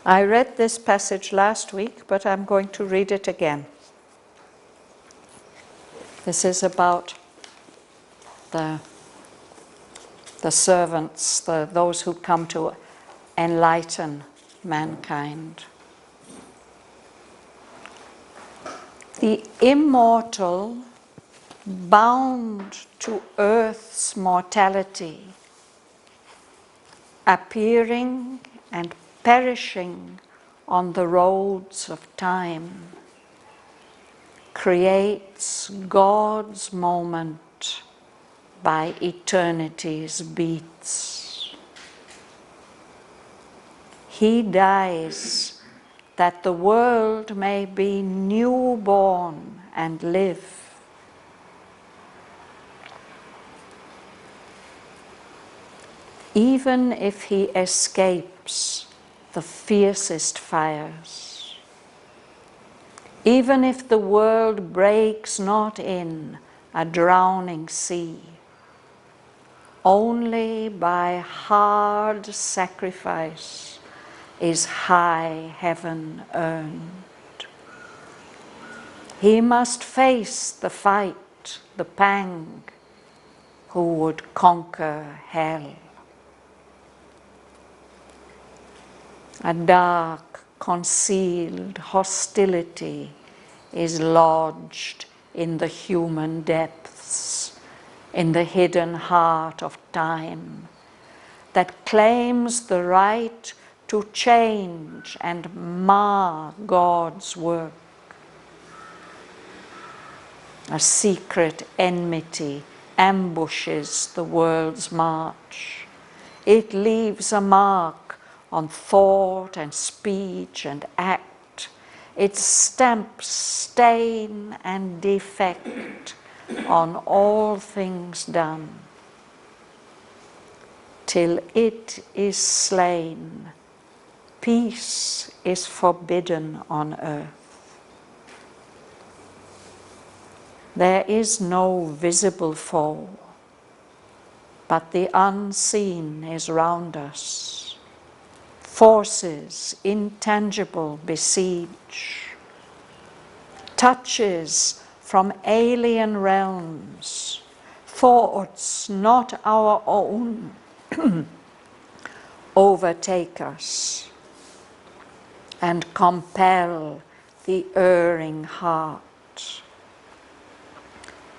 I read this passage last week, but I'm going to read it again. This is about the servants, those who come to enlighten mankind. The immortal, bound to earth's mortality, appearing and perishing on the roads of time, creates God's moment by eternity's beats. He dies that the world may be newborn and live. Even if he escapes the fiercest fires, even if the world breaks not in a drowning sea, only by hard sacrifice is high heaven earned. He must face the fight, the pang, who would conquer hell. A dark, concealed hostility is lodged in the human depths, in the hidden heart of time, that claims the right to change and mar God's work. A secret enmity ambushes the world's march. It leaves a mark on thought and speech and act. It stamps stain and defect on all things done. Till it is slain, peace is forbidden on earth. There is no visible foe, but the unseen is round us. Forces intangible besiege, touches from alien realms, thoughts not our own overtake us and compel the erring heart.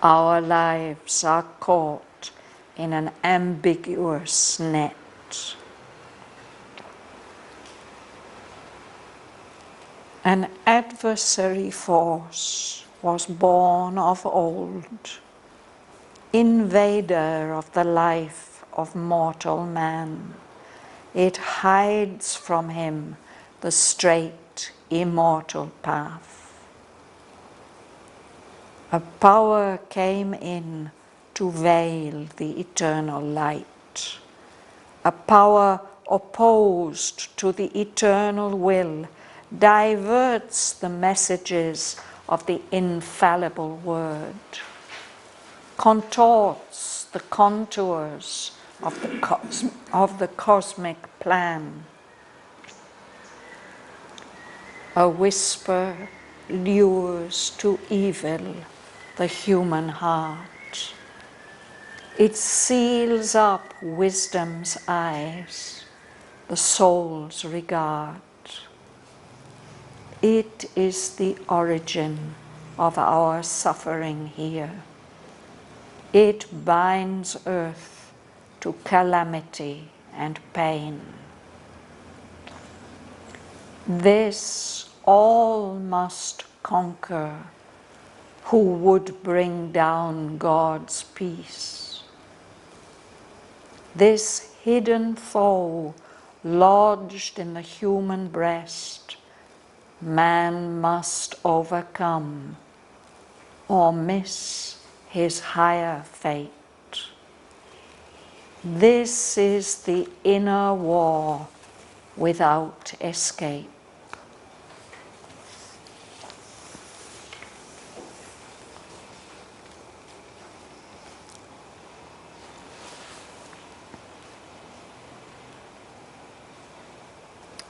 Our lives are caught in an ambiguous net. An adversary force was born of old, invader of the life of mortal man. It hides from him the straight, immortal path. A power came in to veil the eternal light, a power opposed to the eternal will, diverts the messages of the infallible word, contorts the contours of the cosmic plan. A whisper lures to evil the human heart. It seals up wisdom's eyes, the soul's regard. It is the origin of our suffering here. It binds earth to calamity and pain. This all must conquer who would bring down God's peace. This hidden foe lodged in the human breast, man must overcome or miss his higher fate. This is the inner war without escape.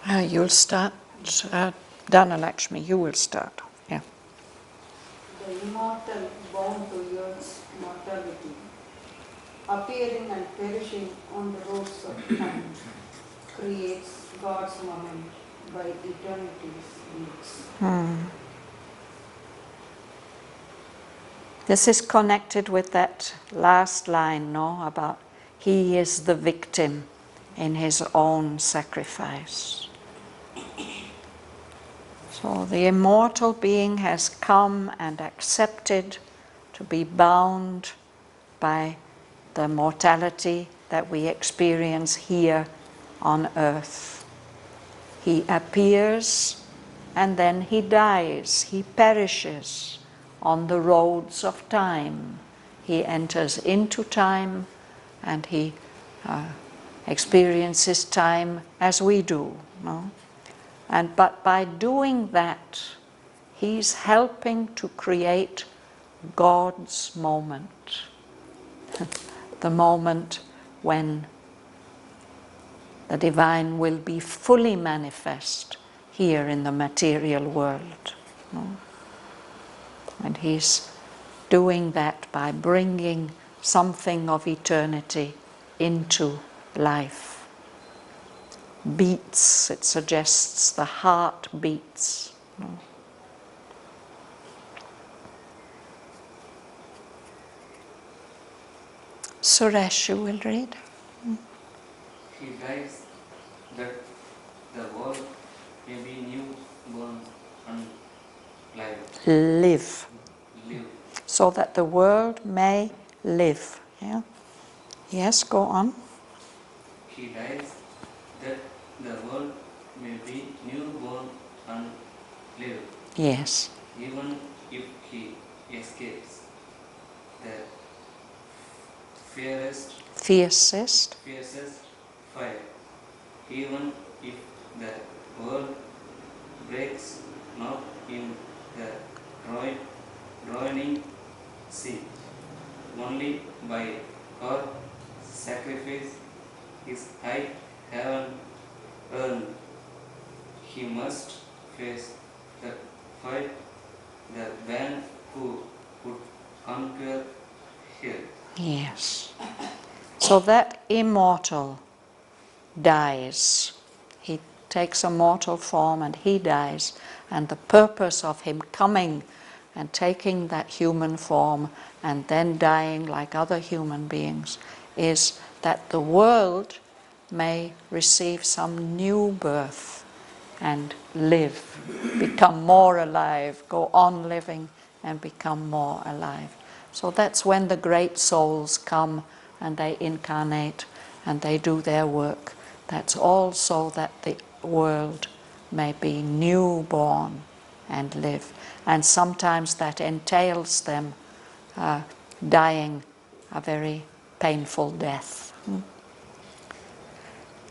You'll start, Dhanalakshmi, you will start. Yeah. The immortal bound to earth's mortality, appearing and perishing on the roads of time, creates God's moment by eternity's needs. This is connected with that last line, no, about he is the victim in his own sacrifice. So the immortal being has come and accepted to be bound by the mortality that we experience here on earth. He appears and then he dies, he perishes on the roads of time. He enters into time and he experiences time as we do. No? But by doing that, he's helping to create God's moment. The moment when the divine will be fully manifest here in the material world. No? And he's doing that by bringing something of eternity into life. Beats, it suggests the heart beats. No? Suresh, you will read. He dies that the world may be new born and Live. live. So that the world may live. Yeah? Yes, go on. He dies that the world may be newborn and live. Yes. Even if he escapes the fiercest fire, even if the world breaks not in the drowning sea, only by her sacrifice is high heaven earned. He must face the fight, the man who would conquer hell. Yes. So that immortal dies. He takes a mortal form and he dies. And the purpose of him coming and taking that human form and then dying like other human beings is that the world may receive some new birth and live, become more alive, go on living and become more alive. So that's when the great souls come and they incarnate and they do their work. That's also that the world may be newborn and live. And sometimes that entails them dying a very painful death.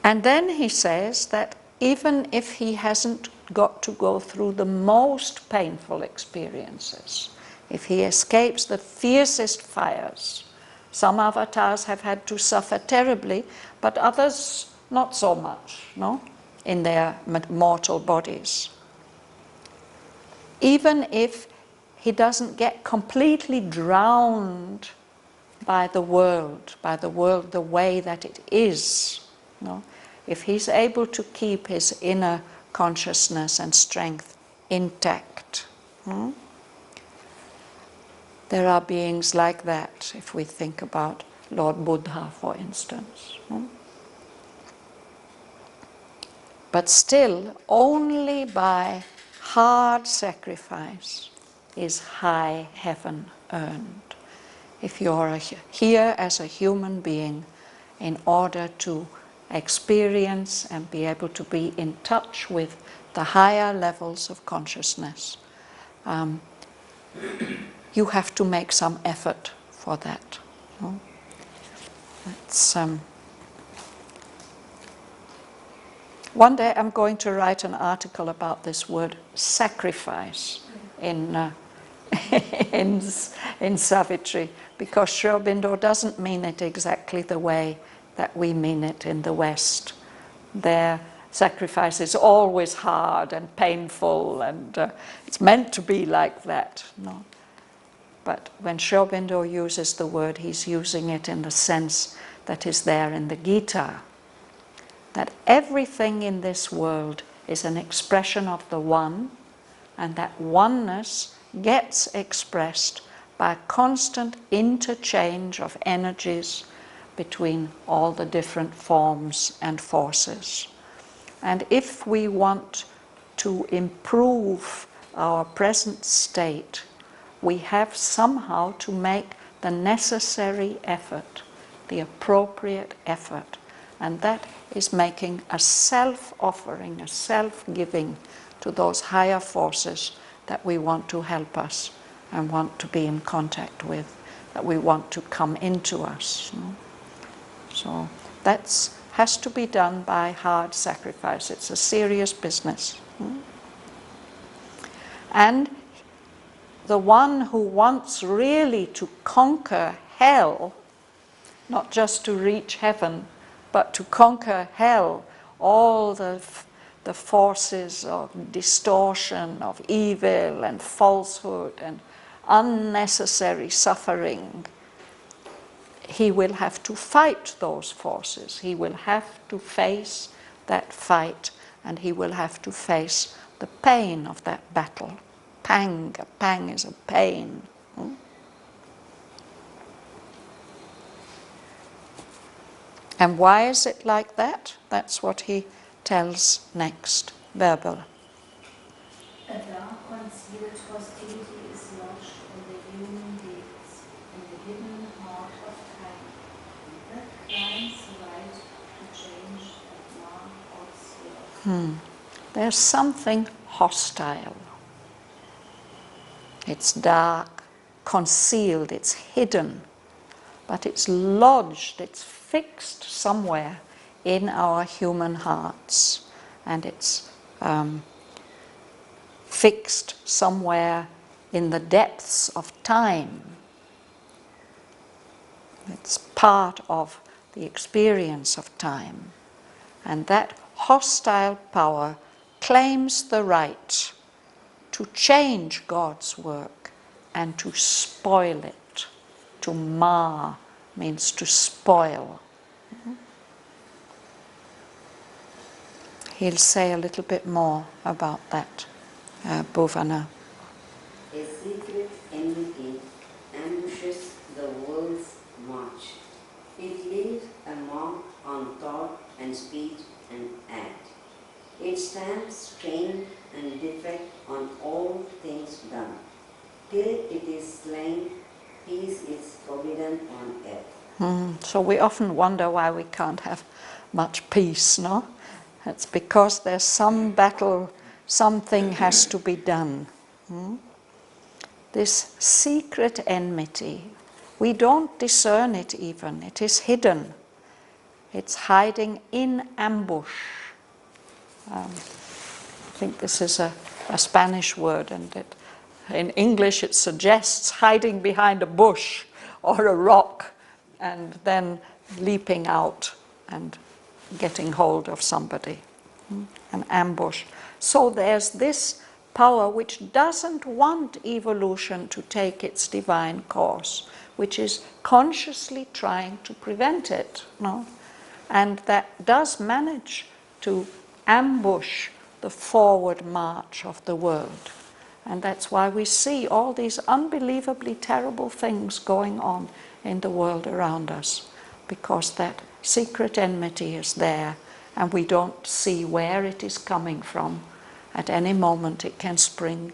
And then he says that even if he hasn't got to go through the most painful experiences, if he escapes the fiercest fires, some avatars have had to suffer terribly, but others not so much, no? In their mortal bodies. Even if he doesn't get completely drowned by the world the way that it is, no? If he's able to keep his inner consciousness and strength intact. There are beings like that, if we think about Lord Buddha, for instance. But still, only by hard sacrifice is high heaven earned. If you're here as a human being, in order to experience and be able to be in touch with the higher levels of consciousness, you have to make some effort for that. That's, one day I'm going to write an article about this word sacrifice in in Savitri, because Aurobindo doesn't mean it exactly the way that we mean it in the West. There Sacrifice is always hard and painful, and it's meant to be like that. No? But when Aurobindo uses the word, he's using it in the sense that is there in the Gita, that everything in this world is an expression of the One, and that oneness gets expressed by a constant interchange of energies between all the different forms and forces. And if we want to improve our present state, we have somehow to make the necessary effort, the appropriate effort. And that is making a self-offering, a self-giving to those higher forces that we want to help us and want to be in contact with, that we want to come into us. No? So that has to be done by hard sacrifice. It's a serious business. And the one who wants really to conquer hell, not just to reach heaven, but to conquer hell, all the forces of distortion, of evil and falsehood and unnecessary suffering, he will have to fight those forces. He will have to face that fight, and he will have to face the pain of that battle. Pang, a pang is a pain. And why is it like that? That's what he tells next, verbal. A dark concealed hostility is lodged in the human deeds, in the hidden heart of time, that claims the right to change and mark or swerve. There's something hostile. It's dark, concealed, it's hidden, but it's lodged, it's fixed somewhere in our human hearts, and it's fixed somewhere in the depths of time. It's part of the experience of time. And that hostile power claims the right to change God's work and to spoil it. To mar means to spoil. He'll say a little bit more about that, Bhavan. A secret enmity ambushes the world's march. It leaves a mark on thought and speech and act. It stamps strain and defect on all things done. Till it is slain, peace is forbidden on earth. So we often wonder why we can't have much peace, no? It's because there's some battle, something has to be done. This secret enmity, we don't discern it even. It is hidden. It's hiding in ambush. I think this is a Spanish word, and in English it suggests hiding behind a bush or a rock and then leaping out and getting hold of somebody. An ambush. So there's this power which doesn't want evolution to take its divine course, which is consciously trying to prevent it. No? And that does manage to ambush the forward march of the world. And that's why we see all these unbelievably terrible things going on in the world around us, because that secret enmity is there and we don't see where it is coming from. At any moment it can spring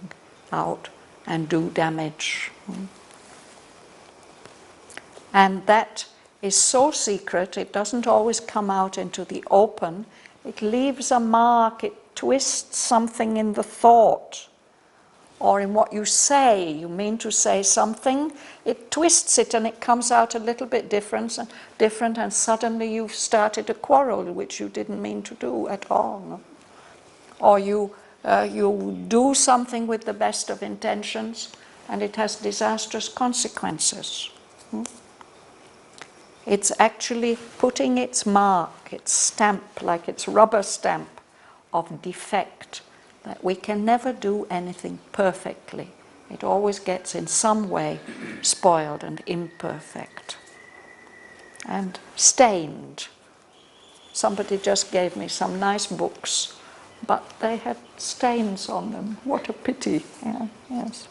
out and do damage. And that is so secret, it doesn't always come out into the open. It leaves a mark, it twists something in the thought or in what you say. You mean to say something, it twists it and it comes out a little bit different, and suddenly you've started a quarrel which you didn't mean to do at all. No? Or you do something with the best of intentions and it has disastrous consequences. It's actually putting its mark, its stamp, like its rubber stamp of defect, that we can never do anything perfectly. It always gets in some way spoiled and imperfect. And stained. Somebody just gave me some nice books, but they had stains on them. What a pity. Yeah, yes.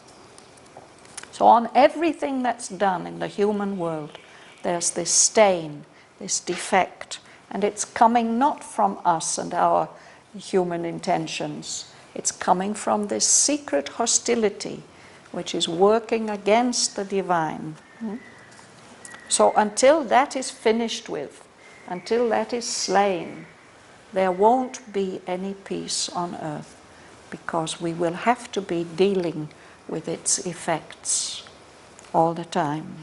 So on everything that's done in the human world, there's this stain, this defect, and it's coming not from us and our human intentions. It's coming from this secret hostility which is working against the divine. So until that is finished with, until that is slain, there won't be any peace on earth, because we will have to be dealing with its effects all the time.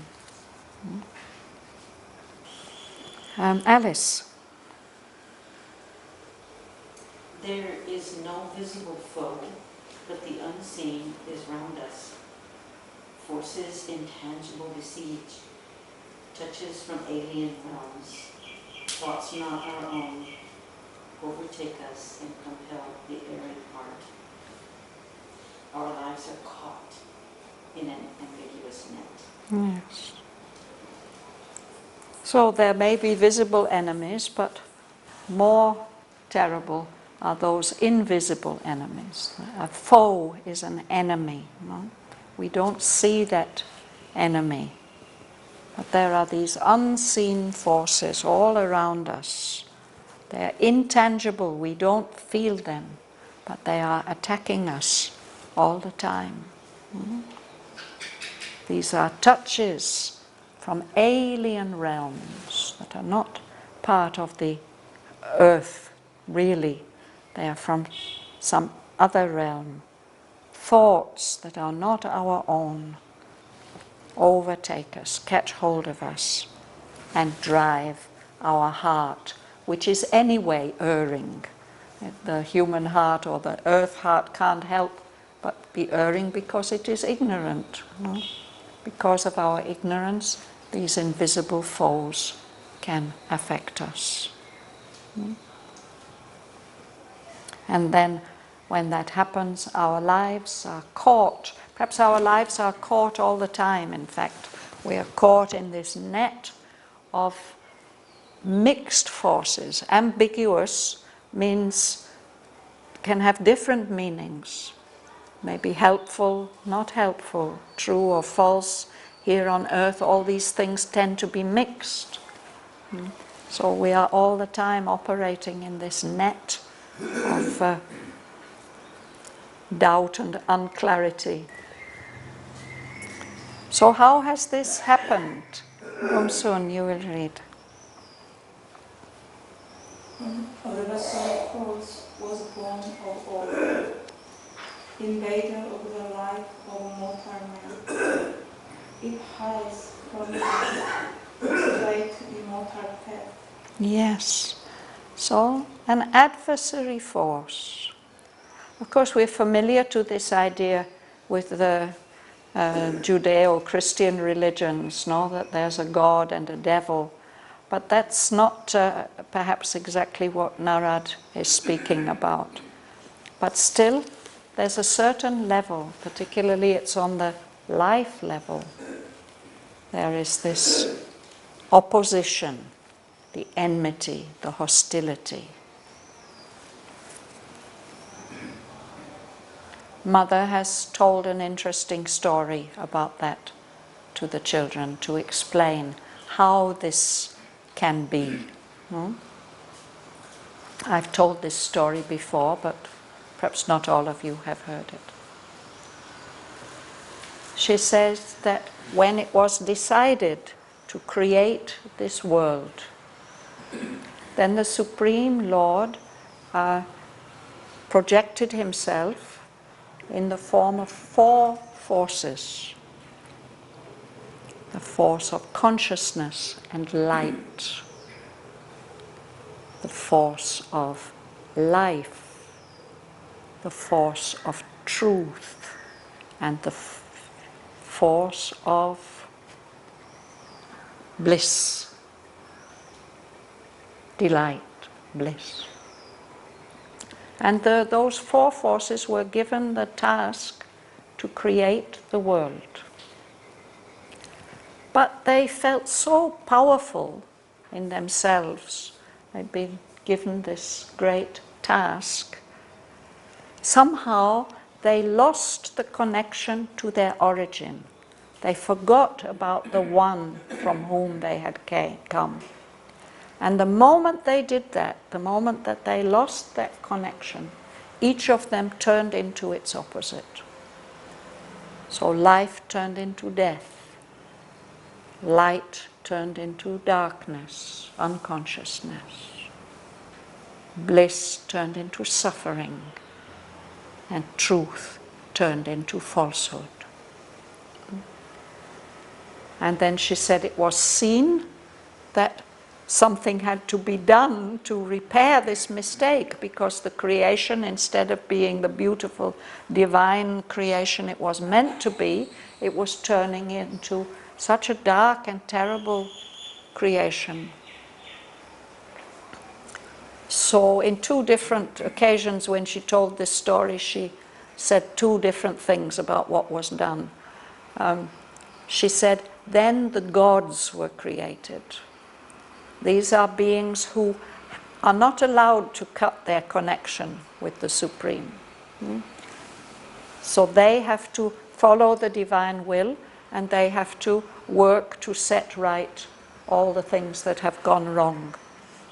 Alice. There is no visible foe, but the unseen is round us. Forces intangible besiege, touches from alien realms, thoughts not our own, overtake us and compel the erring heart. Our lives are caught in an ambiguous net. Yes. So there may be visible enemies, but more terrible are those invisible enemies. A foe is an enemy. No? We don't see that enemy. But there are these unseen forces all around us. They're intangible, we don't feel them, but they are attacking us all the time. These are touches from alien realms that are not part of the earth, really. They are from some other realm. Thoughts that are not our own overtake us, catch hold of us, and drive our heart, which is anyway erring. The human heart or the earth heart can't help but be erring because it is ignorant. No? Because of our ignorance, these invisible foes can affect us. And then when that happens, our lives are caught. Perhaps our lives are caught all the time, in fact. We are caught in this net of mixed forces. Ambiguous means, can have different meanings. Maybe helpful, not helpful, true or false. Here on earth, all these things tend to be mixed. So we are all the time operating in this net of doubt and unclarity. So how has this happened? Rumsun, you will read. A reversal force was born of all, invader of the life of mortal man. It hides from the straight immortal path. Yes. So, an adversary force. Of course, we're familiar to this idea with the Judeo-Christian religions, no? That there's a God and a devil. But that's not perhaps exactly what Narad is speaking about. But still, there's a certain level, particularly it's on the life level. There is this opposition, the enmity, the hostility. Mother has told an interesting story about that to the children to explain how this can be. I've told this story before, but perhaps not all of you have heard it. She says that when it was decided to create this world, then the Supreme Lord projected himself in the form of 4 forces. The force of consciousness and light, the force of life, the force of truth, and the force of bliss, delight, bliss. And those four forces were given the task to create the world. But they felt so powerful in themselves. They'd been given this great task. Somehow they lost the connection to their origin. They forgot about the one from whom they had come. And the moment they did that, the moment that they lost that connection, each of them turned into its opposite. So life turned into death. Light turned into darkness, unconsciousness. Bliss turned into suffering. And truth turned into falsehood. And then she said it was seen that something had to be done to repair this mistake, because the creation, instead of being the beautiful divine creation it was meant to be, it was turning into such a dark and terrible creation. So in two different occasions when she told this story, she said two different things about what was done. She said, then the gods were created. These are beings who are not allowed to cut their connection with the Supreme. So they have to follow the divine will, and they have to work to set right all the things that have gone wrong.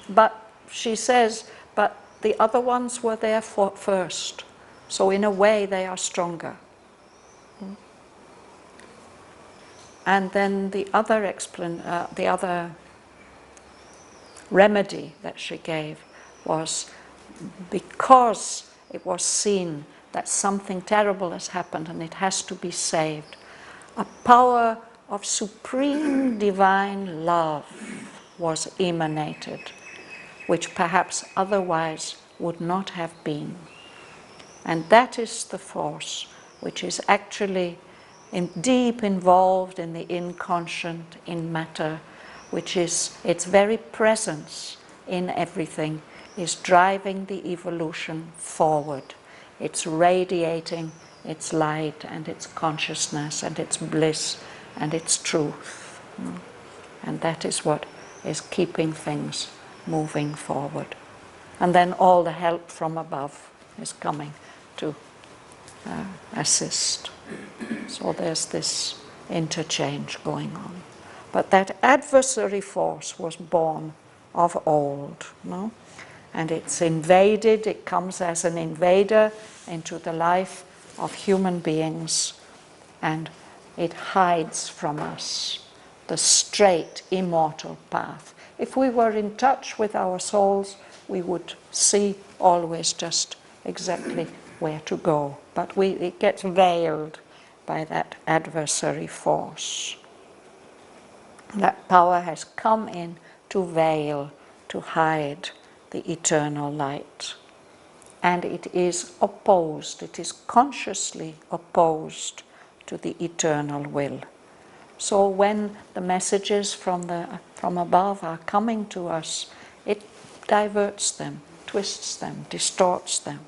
But she says, but the other ones were there first. So in a way they are stronger. And then the other remedy that she gave was, because it was seen that something terrible has happened and it has to be saved, a power of supreme divine love was emanated, which perhaps otherwise would not have been. And that is the force which is actually deep involved in the inconscient, in matter, which is its very presence in everything, is driving the evolution forward. It's radiating its light and its consciousness and its bliss and its truth. And that is what is keeping things moving forward. And then all the help from above is coming to assist. So there's this interchange going on. But that adversary force was born of old, no? And it's invaded, it comes as an invader into the life of human beings, and it hides from us the straight, immortal path. If we were in touch with our souls, we would see always just exactly where to go. But it gets veiled by that adversary force. That power has come in to veil, to hide the eternal light. And it is opposed, it is consciously opposed to the eternal will. So when the messages from above are coming to us, it diverts them, twists them, distorts them.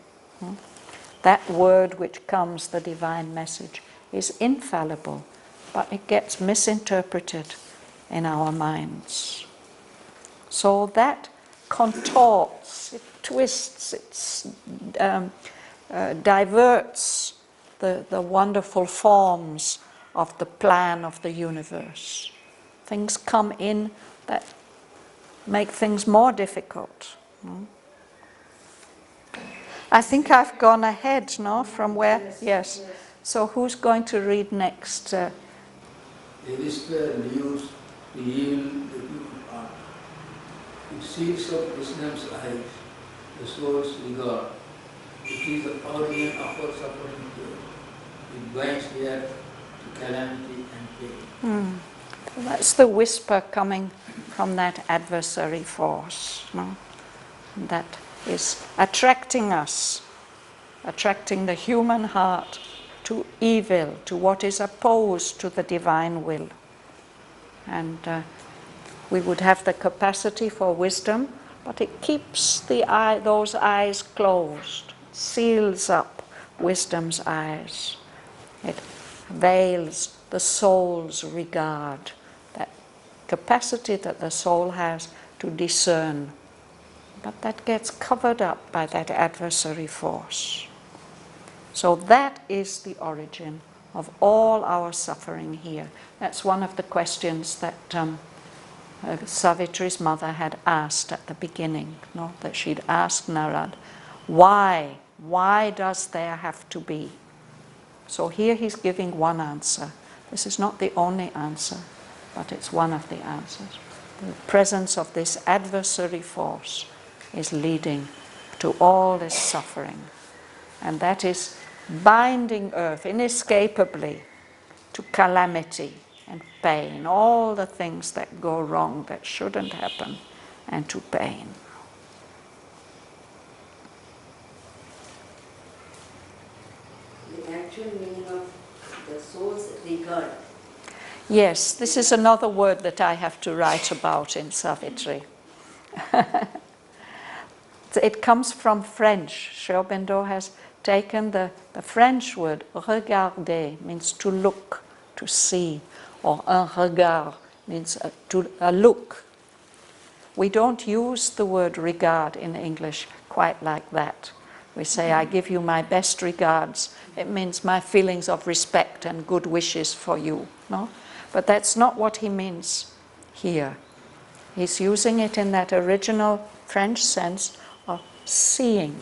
That word which comes, the divine message, is infallible, but it gets misinterpreted in our minds. So that contorts, it twists, it diverts the wonderful forms of the plan of the universe. Things come in that make things more difficult. I think I've gone ahead, no, from where? Yes. So who's going to read next? There is the news, the evil, the people are. It seals of wisdom's eyes, the soul's regard. It is the origin of our suffering here. It binds the earth to calamity and pain. That's the whisper coming from that adversary force, no? That is attracting us, attracting the human heart to evil, to what is opposed to the divine will. And we would have the capacity for wisdom but it keeps those eyes closed, seals up wisdom's eyes. It veils the soul's regard, that capacity that the soul has to discern. But that gets covered up by that adversary force. So that is the origin of all our suffering here. That's one of the questions that Savitri's mother had asked at the beginning, no? That she'd asked Narad, why? Why does there have to be? So here he's giving one answer. This is not the only answer, but it's one of the answers. The presence of this adversary force is leading to all this suffering. And that is binding earth inescapably to calamity and pain, all the things that go wrong that shouldn't happen, and to pain. The actual meaning of the soul's regard. Yes, this is another word that I have to write about in Savitri. It comes from French. Aurobindo has taken the French word regarder, means to look, to see, or un regard means a look. We don't use the word regard in English quite like that. We say, I give you my best regards. It means my feelings of respect and good wishes for you. No? But that's not what he means here. He's using it in that original French sense of seeing.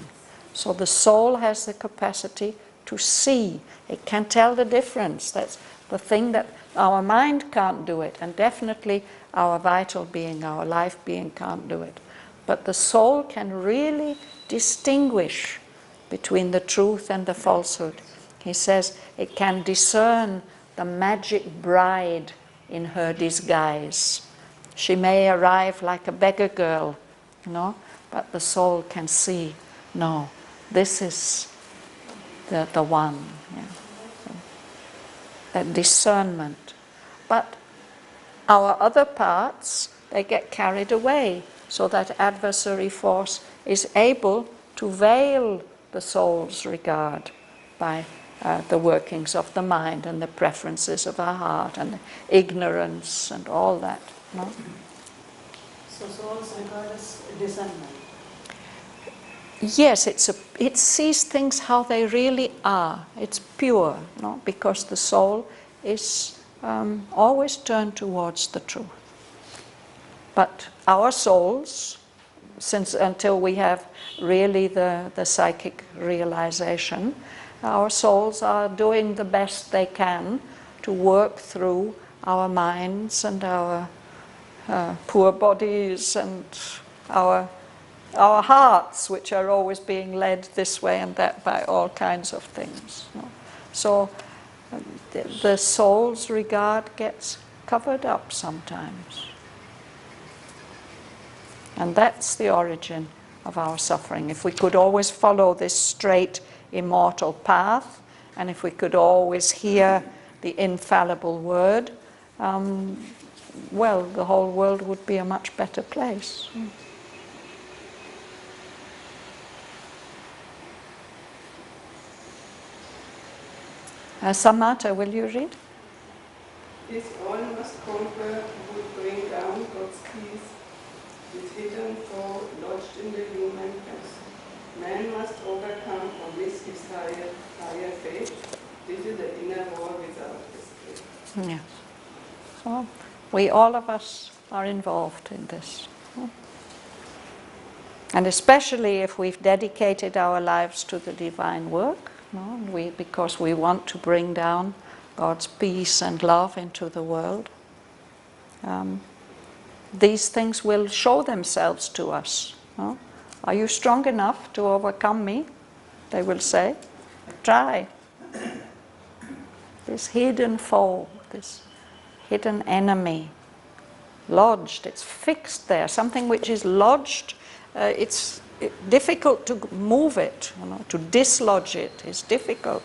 So the soul has the capacity to see. It can tell the difference. That's the thing that our mind can't do it, and definitely our vital being, our life being can't do it. But the soul can really distinguish between the truth and the falsehood. He says it can discern the magic bride in her disguise. She may arrive like a beggar girl, no? But the soul can see, no, this is the one. Yeah. That discernment. But our other parts, they get carried away, so that adversary force is able to veil the soul's regard by the workings of the mind and the preferences of our heart and ignorance and all that. No? So soul's regard is discernment. Yes, it sees things how they really are. It's pure, no? Because the soul is always turned towards the truth. But our souls, until we have really the psychic realization, our souls are doing the best they can to work through our minds and our poor bodies and our hearts, which are always being led this way and that by all kinds of things. No? So the soul's regard gets covered up sometimes. And that's the origin of our suffering. If we could always follow this straight, immortal path, and if we could always hear the infallible word, well, the whole world would be a much better place. Samata, will you read? This all must conquer would bring down God's peace, this hidden foe lodged in the human breast. Man must overcome or miss his higher faith. This is the inner war without escape. Yes. So we, all of us, are involved in this. And especially if we've dedicated our lives to the divine work, no? Because we want to bring down God's peace and love into the world. These things will show themselves to us. No? Are you strong enough to overcome me? They will say. Try. This hidden foe, this hidden enemy, lodged, it's fixed there. Something which is lodged, it's difficult to move it, to dislodge it is difficult.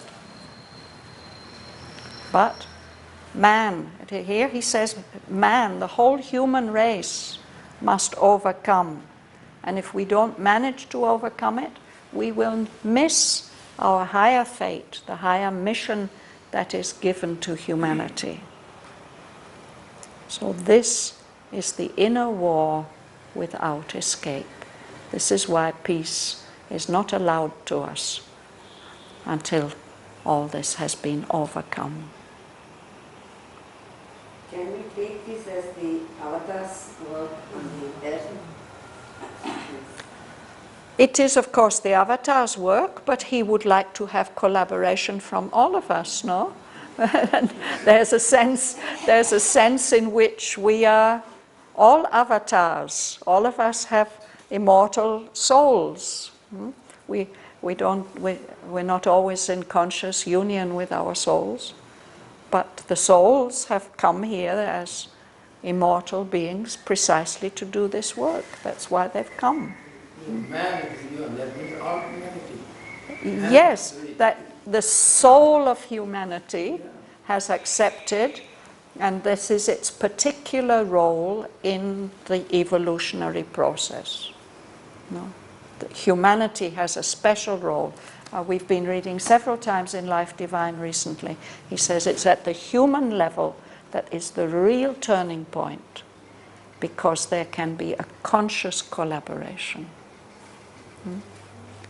But man, here he says, man, the whole human race must overcome And if we don't manage to overcome it, we will miss our higher fate, the higher mission that is given to humanity. So this is the inner war without escape. This is why peace is not allowed to us until all this has been overcome. Can we take this as the avatar's work on the earth? It is, of course, the avatar's work, but he would like to have collaboration from all of us, no? There's a sense in which we are all avatars. All of us have immortal souls. We're not always in conscious union with our souls, but the souls have come here as immortal beings precisely to do this work. That's why they've come. Man is human, that means all humanity. Yes, that the soul of humanity has accepted, and this is its particular role in the evolutionary process. No? Humanity has a special role. We've been reading several times in Life Divine recently. He says it's at the human level that is the real turning point, because there can be a conscious collaboration.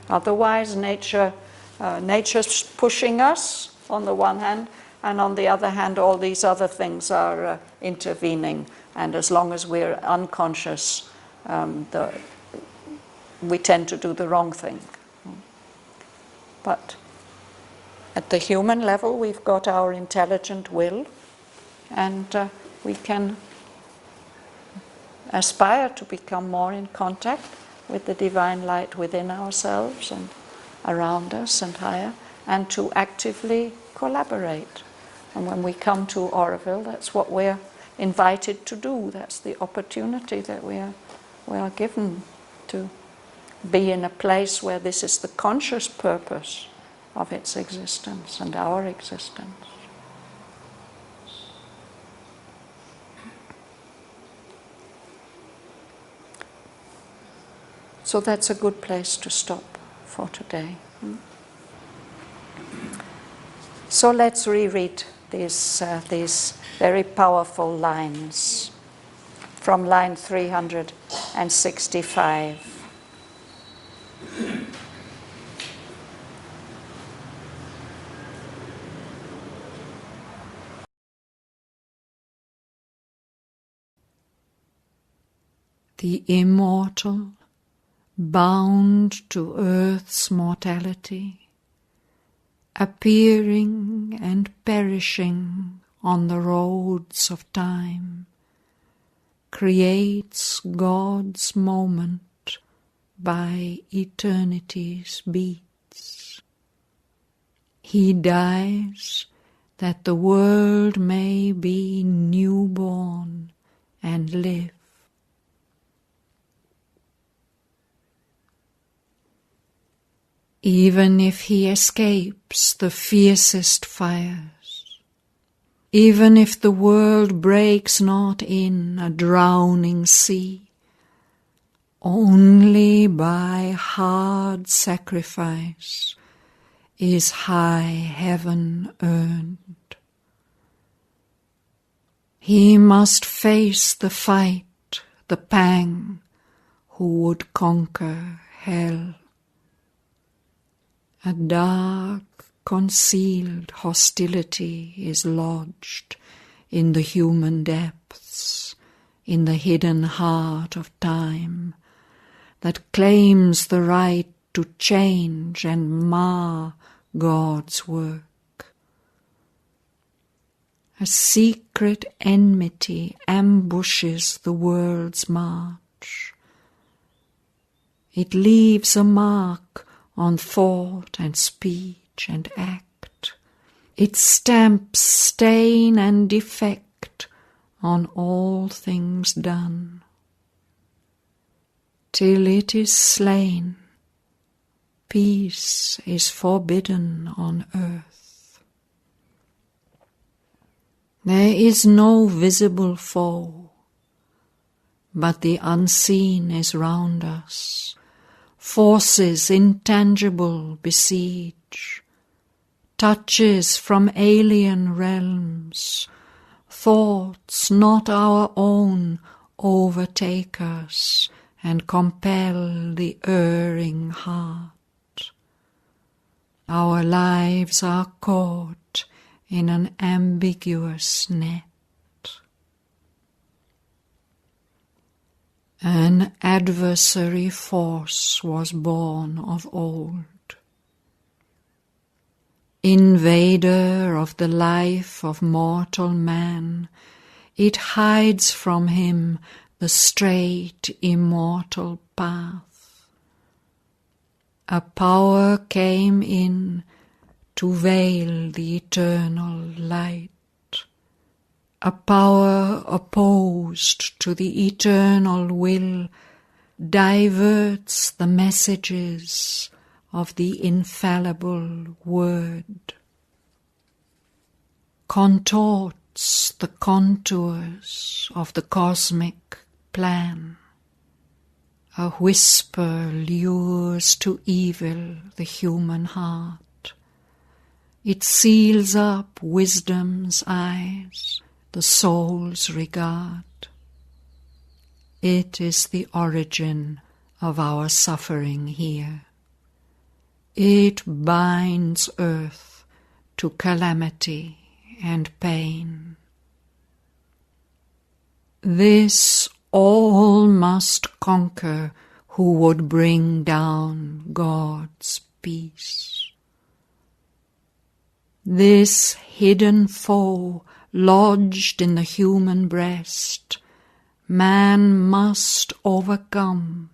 Otherwise, nature's pushing us on the one hand, and on the other hand, all these other things are intervening. And as long as we're unconscious, we tend to do the wrong thing. But at the human level, we've got our intelligent will, and we can aspire to become more in contact with the divine light within ourselves and around us and higher, and to actively collaborate. And when we come to Auroville, that's what we're invited to do. That's the opportunity that we are given, to be in a place where this is the conscious purpose of its existence and our existence. So that's a good place to stop for today. So let's reread these very powerful lines from line 365. The immortal, bound to earth's mortality, appearing and perishing on the roads of time, creates God's moment by eternity's beats. He dies that the world may be newborn and live. Even if he escapes the fiercest fires, even if the world breaks not in a drowning sea, only by hard sacrifice is high heaven earned. He must face the fight, the pang, who would conquer hell. A dark, concealed hostility is lodged in the human depths, in the hidden heart of time, that claims the right to change and mar God's work. A secret enmity ambushes the world's march. It leaves a mark on thought and speech and act. It stamps stain and defect on all things done. Till it is slain, peace is forbidden on earth. There is no visible foe, but the unseen is round us. Forces intangible besiege. Touches from alien realms. Thoughts not our own overtake us and compel the erring heart. Our lives are caught in an ambiguous net. An adversary force was born of old. Invader of the life of mortal man, it hides from him the straight immortal path. A power came in to veil the eternal light, a power opposed to the eternal will diverts the messages of the infallible word, contorts the contours of the cosmic plan. A whisper lures to evil the human heart. It seals up wisdom's eyes, the soul's regard. It is the origin of our suffering here. It binds earth to calamity and pain. This all must conquer who would bring down God's peace. This hidden foe lodged in the human breast, man must overcome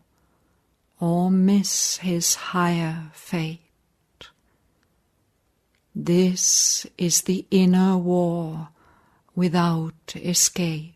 or miss his higher fate. This is the inner war without escape.